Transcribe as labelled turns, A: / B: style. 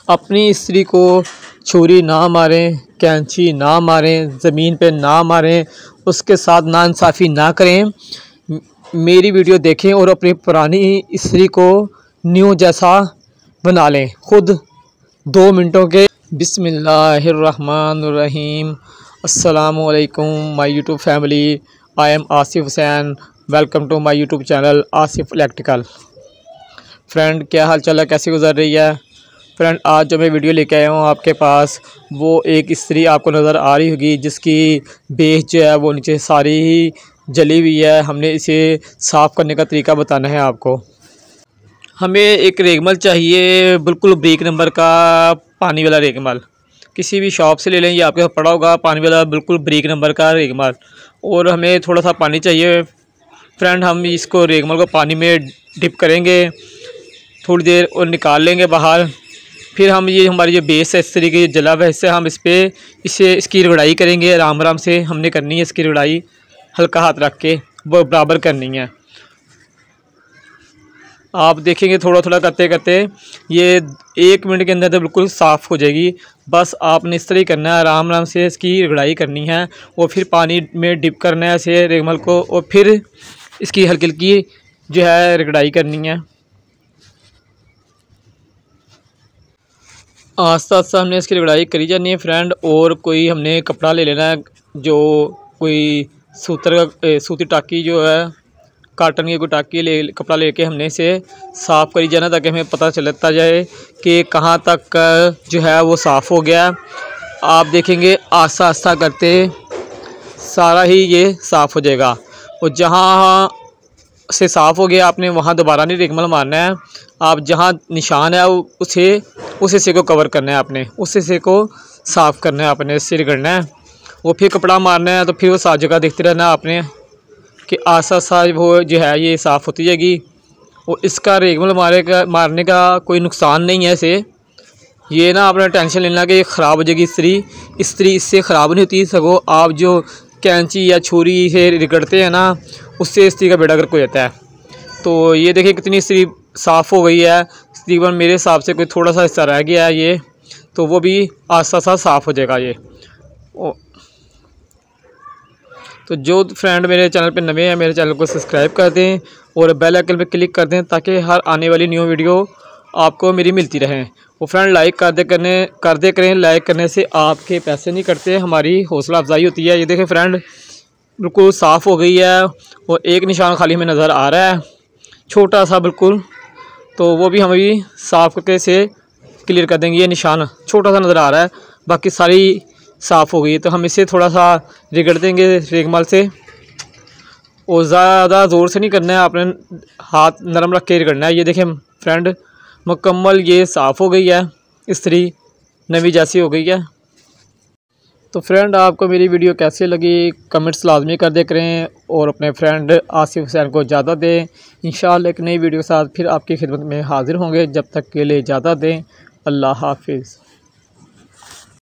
A: अपनी स्त्री को छुरी ना मारें, कैंची ना मारें, ज़मीन पे ना मारें, उसके साथ नाइंसाफ़ी ना करें। मेरी वीडियो देखें और अपनी पुरानी स्त्री को न्यू जैसा बना लें खुद 2 मिनटों के। बिस्मिल्लाहिर्रहमानिर्रहीम। अस्सलामु अलैकुम my YouTube family. I am Asif Hussain. Welcome to my YouTube channel Asif electrical. Friend, क्या हाल चाल है, कैसी गुजर रही है? फ्रेंड, आज जो मैं वीडियो लेके आया हूँ आपके पास, वो एक स्त्री आपको नज़र आ रही होगी जिसकी बेस जो है वो नीचे सारी ही जली हुई है। हमने इसे साफ़ करने का तरीका बताना है आपको। हमें एक रेगमल चाहिए, बिल्कुल ब्रीक नंबर का पानी वाला रेगमल। किसी भी शॉप से ले लें, ये आपके पास पड़ा होगा पानी वाला बिल्कुल ब्रीक नंबर का रेगमल। और हमें थोड़ा सा पानी चाहिए। फ्रेंड, हम इसको रेगमल को पानी में डिप करेंगे थोड़ी देर और निकाल लेंगे बाहर। फिर हम ये हमारी जो बेस है इस तरीके की जला हुआ है, इससे हम इसकी रगड़ाई करेंगे। आराम आराम से हमने करनी है इसकी रगड़ाई, हल्का हाथ रख के वो बराबर करनी है। आप देखेंगे थोड़ा थोड़ा करते करते ये 1 मिनट के अंदर तो बिल्कुल साफ़ हो जाएगी। बस आपने इस तरह ही करना है, आराम आराम से इसकी रगड़ाई करनी है और फिर पानी में डिप करना है इसे रेगमल को, और फिर इसकी हल्की हल्की जो है रगड़ाई करनी है। आस्ता आस्ता हमने इसकी रगड़ाई करी जानी है फ्रेंड। और कोई हमने कपड़ा ले लेना है, जो कोई सूती टाकी जो है, काटन की कोई टाकी कपड़ा लेके हमने इसे साफ़ करी जाना, ताकि हमें पता चलता जाए कि कहाँ तक जो है वो साफ़ हो गया। आप देखेंगे आस्ता आस्ता करते सारा ही ये साफ़ हो जाएगा। और जहाँ से साफ़ हो गया आपने वहाँ दोबारा नहीं रेगमल मारना है। आप जहाँ निशान है उस हिस्से को कवर करना है, आपने उस हिस्से को साफ़ करना है, आपने इससे रगड़ना है। वो फिर कपड़ा मारना है, तो फिर वो साफ जगह देखते रहना आपने कि आसा सा वो जो है ये साफ़ होती जाएगी। और इसका रेगमल मारने का कोई नुकसान नहीं है इसे। ये ना आपने टेंशन लेना कि ख़राब हो जाएगी स्त्री इससे ख़राब नहीं होती। सगों आप जो कैंची या छुरी से रगड़ते हैं ना, उससे स्त्री का बेड़ा गर्क हो जाता है। तो ये देखिए कितनी स्त्री साफ़ हो गई है। तकरीबन मेरे हिसाब से कोई थोड़ा सा हिस्सा रह गया है ये, तो वो भी आस्ता आस्ता साफ़ हो जाएगा ये। तो जो फ्रेंड मेरे चैनल पे नए हैं, मेरे चैनल को सब्सक्राइब कर दें और बेल आइकन पे क्लिक कर दें, ताकि हर आने वाली न्यू वीडियो आपको मेरी मिलती रहें। वो फ्रेंड लाइक कर दे करें। लाइक करने से आपके पैसे नहीं कटते, हमारी हौसला अफजाई होती है। ये देखें फ्रेंड, बिल्कुल साफ़ हो गई है और एक निशान खाली हमें नज़र आ रहा है, छोटा सा बिल्कुल। तो वो भी हम अभी साफ़ करके इसे क्लियर कर देंगे। ये निशान छोटा सा नज़र आ रहा है, बाकी सारी साफ़ हो गई। तो हम इसे थोड़ा सा रगड़ देंगे रेगमल से, और ज़्यादा ज़ोर से नहीं करना है, आपने हाथ नरम रख के रगड़ना है। ये देखें फ्रेंड, मुकम्मल ये साफ़ हो गई है, स्त्री नवी जैसी हो गई है। तो फ्रेंड, आपको मेरी वीडियो कैसी लगी कमेंट्स लाजमी कर दे करें, और अपने फ्रेंड आसिफ हुसैन को इजाज़त दें। इंशाअल्लाह एक नई वीडियो के साथ फिर आपकी खिदमत में हाज़िर होंगे। जब तक के लिए इजाज़त दें। अल्लाह हाफिज़।